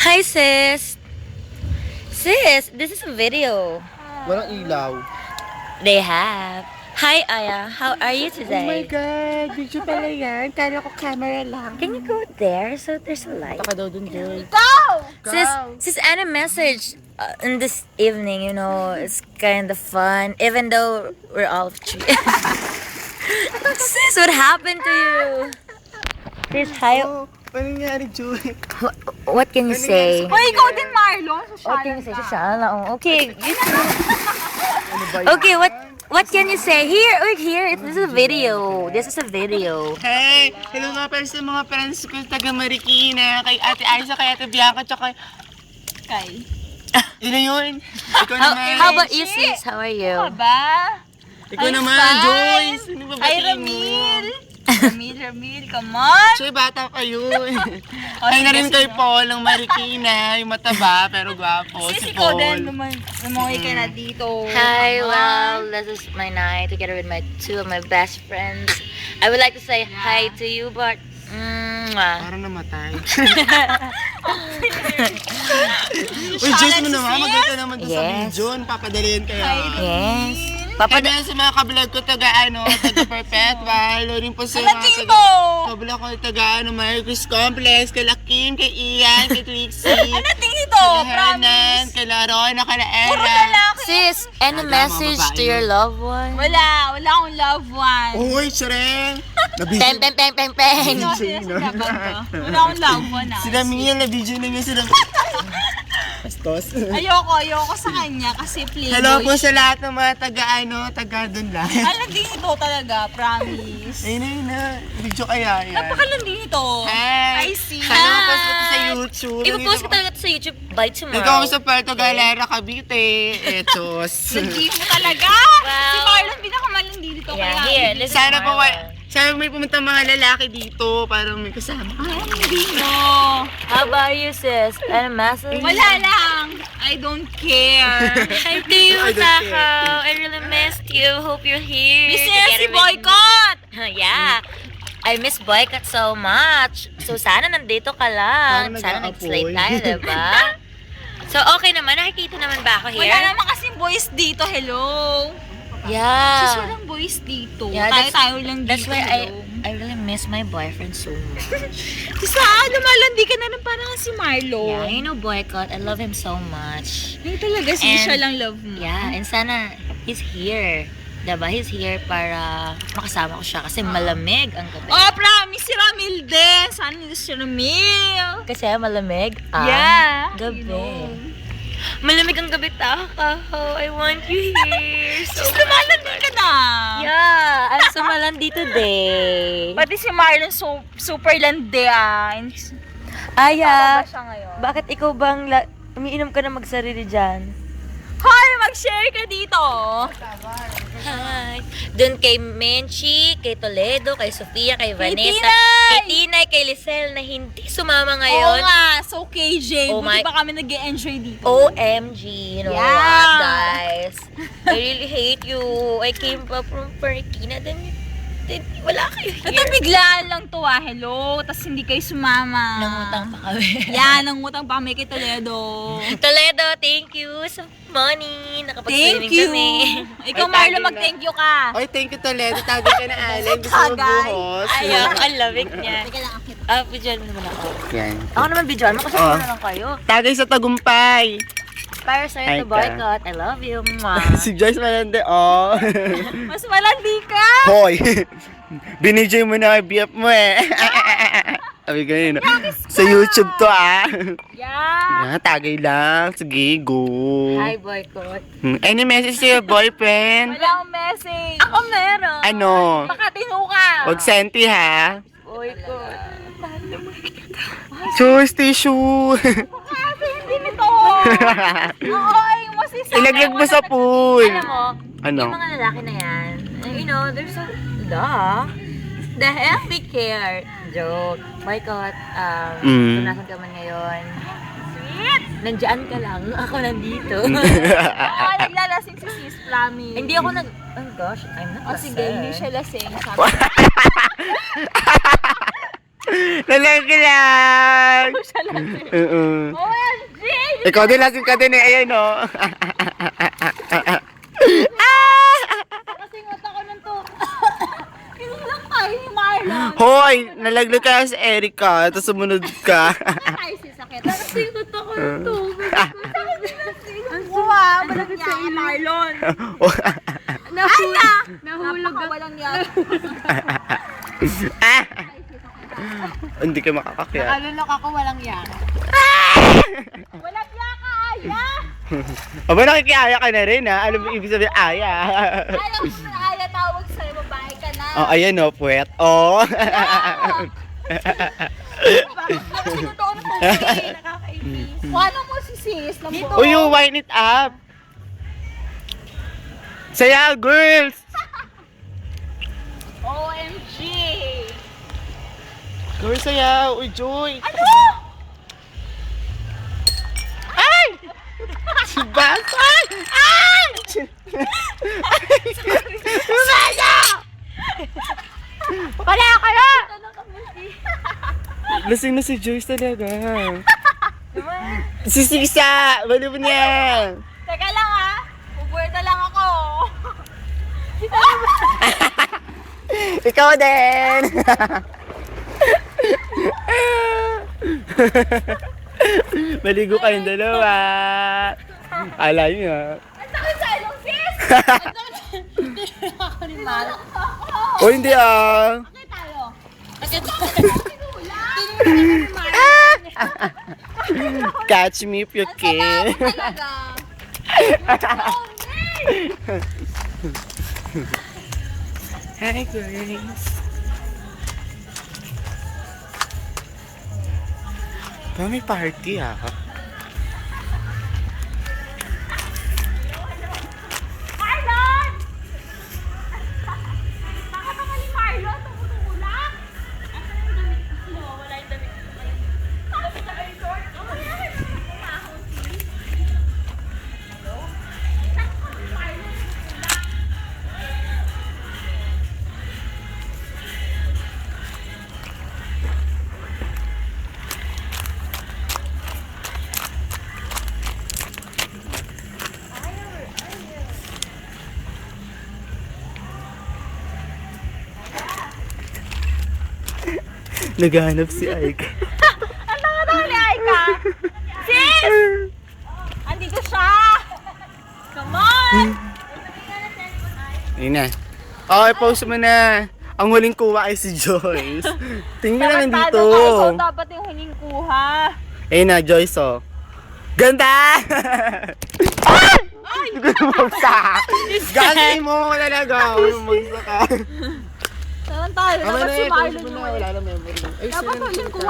Hi, sis. Sis, this is a video. Walang ilaw. They have. Hi, Aya. How are you Oh my today? God! Video pala yan. Kala ko camera lang. Can you go there so there's a light? Taka daw dun, Joy. Sis, Anna message in this evening, it's kind of fun, even though we're all three. Sis, what happened to you? Sis, hi. Oh, paano nangyari, Joy? What can you say? Hoy, ikaw din, Marlon. What can you say? Shashala. Oh, okay. Ano ba yan? Okay, what can you say? Here, wait, here. This is a video. This is a video. Hey! Hello nga pala sa mga friends ko taga Marikina, kay Ate Aiza, kay Ate Bianca, tsaka Kay. yun na yun. Ikaw naman. How about you, sis? How are you? Ba? Ikaw I'm naman, fine. Joyce. Ano ba Ay, batiin mo? Ramil, come on. Joy, bata kayo. Ay na rin kay Paul ng Marikina, yung mataba pero gwapo. Sis, Si ikaw Paul. din, lumuwi ka na dito. Hi, Come on. well, this is my night together with my two of my best friends. I would like to say hi to you, but Parang namatay. Uy, Joyce mo naman, maganda naman doon sa Yes. video. Papadalian kayo. yes. Papa sa mga kablog ko taga Perpetual, rin po sa Ano mga dito? kablog ko taga Mary Chris Complex, kay Lakim, kay Ian, kay Trixie, Ano dito? kay Hernan, kay Larona, kay Puro Era. lalaki. Sis, any Mga message to babae. your loved one? Wala akong loved one. Uy, Shreng! Peng, peng, peng, peng, peng. Ano sinasabi ko? Wala akong loved one Sila Mia, na-video na niya sila. Bastos. Ayoko sa kanya kasi playboy. Hello po sa lahat ng mga taga doon lang. Alam din ito talaga, promise. Ayun na, video kaya yan. Napakalang dito. Hey! I see. Hello po sa YouTube. Ipopost ko talaga sa YouTube by Ikaw tomorrow. sa Puerto Galera, Cavite. Etos. Hindi mo talaga. Wow. Si Marlon pinakamalandi dito. Yeah, kaya here, listen. Sana po, Marlon. sana may pumunta mga lalaki dito para may kasama. Hindi mo. How about you, sis? Any message? Wala lang. I don't care. Hi to you, I don't Takaw. I really missed you. Hope you're here. Miss niya together si with Boycott. me. Yeah. I miss Boycott so much. So, sana nandito ka lang. Parang Sana nag-aapoy. nag-slate tayo, diba? So, okay naman. Nakikita naman ba ako here? Wala naman kasing boys dito. Hello. Sis, Yeah. walang boys dito. Yeah, Tayo lang dito. That's why hello. I really miss my boyfriend so much. Kasi lumalandi ka na ng parang si Marlon. Yeah, you know Boycott. I love him so much. Ay, talaga, And- siya lang love mo. Yeah, and sana he's here. Diba? He's here para makasama ko siya kasi malamig ang gabi. Oh, promise si Ramil din. Sana nila si Ramil. Kasi malamig ang Yeah. gabi. You know. Malamig ang gabi, Takaw. I want you here. So Sis, lumalandi ka na. yeah, I'm so malandi today. Pati si Marlon super landi ah. Aya, Tama ba siya ngayon? bakit ikaw bang umiinom ka na magsarili dyan? Hoy, mag-share ka dito. Hi. Doon kay Menchi, kay Toledo, kay Sofia, kay Vanessa, Tinay! kay Tinay, kay Lisel na hindi sumama Oo ngayon. nga, so KJ, Oh buti my- ba kami nag-enjoy dito? OMG, you know Yeah. what, guys? I really hate you. I came pa from Marikina, then wala kayo Ito here. biglaan lang to ah, hello, tas hindi kayo sumama. Nangutang pa kami. Yan, nangutang pa kami kay Toledo. Toledo, thank you sa money. Thank Nakapag-swimming you. kami. Ikaw, Ay, Marlon, tagay mag-thank you ka. Oy, thank you Toledo. Tagay ka na, Allen. Gusto mo Tagay. buhos? Ayok, ang lamig niya. Teka lang, akit. Bidyoan mo naman ako. Yan. Ako naman bidyoan mo kasi Oo. na lang kayo. Tagay sa tagumpay. Para sa'yo Ay, to Boycott. I love you. Mwah. Si Joyce Malande, oh. Mas malandi ka. Hoy! Binijay mo na kay BF mo eh. Sabi ganyan. Sa YouTube to ah. Yeah. Yan, tagay lang. Sige, go. Hi, Boycott. Any message to your boyfriend? Wala akong message. Ako meron. Ano? Baka ka. Huwag senti ha. Boycott. Choice tissue. Kasi hindi nito. Oo, ay masisama. Ilaglag mo sa pool. Alam mo, Ano? yung mga lalaki na yan, you know, there's a, the hell we care. Joke. Boycott, kung nasan ka man ngayon, nandiyan ka lang, ako nandito. Oo, naglalasing si Sis, promise. Hindi ako oh gosh, I'm not O sige, hindi siya lasing. Sabi Nalaglag! Siya lang. Oo. OMG! Ikaw din, lasing ka din eh. Ayan o. Kasi ngot ako ng to. Kinulang tayo ni Marlon. Hoy! Nalaglag ka sa Erica. Tapos sumunod ka. Ay, sisakit. Kasi ngot ako ng to. Ang suwa. Malapit sa iyo, Marlon. Nahulog ako. Walang yan. Hindi ka makakakyat. Nakalulok ako, walang yan. Walang yan ka, Aya! Aba, nakikiaya ka na rin ha. Ano ba ibig sabihin? Aya. Alam mo na, Aya, tawag sa'yo, babae ka na. Oh, ayan o, puwet. Oh. Bakit totoo na po, nakakainis. Paano mo si sis? Dito. Uy, you wind it up. Saya, girls. OMG! Girls, saya. Uy, Joy. Ano? Ay! Si Bas. Ay! Ay! Saya! Wala kayo! Lasing na si Joyce talaga. Si Sisa! Balo mo niya. Teka lang ha, ubuerta lang ako. Ikaw din! Maligo kayong dalawa. Ala nyo ha. Ang sakit sa ilong, sis! Hindi ako ni Mal. O hindi ah. Bakit tayo? Bakit tayo? Catch me if you can. Talaga. Hi Grace. Ba may party ah. Marlon! Bakit ako ni Marlon? Tumutulak? Asan yung damit mo? Wala yung damit mo. Bakit sa resort? Oh, yan. Umahon, sis. Hello? Bakit ako ni Marlon? Tumutulak? Naghahanap si Aika. Ang tanga ni Aika! Sis! Andito siya! Come on! Ayun na. Okay, pause mo na. Ang huling kuha ay si Joyce. Tingnan na nandito. So, dapat yung huling kuha. Ayun na, Joyce oh. Ganda! Ay! Hindi ko bumagsak. Gagawin mo talaga. Bumagsak ka. Saan tayo? Tama Dapat na si yan. Marlon Pause mo yung na. Wala na memory. Ay, Dapat sila huling nagsalita. kuha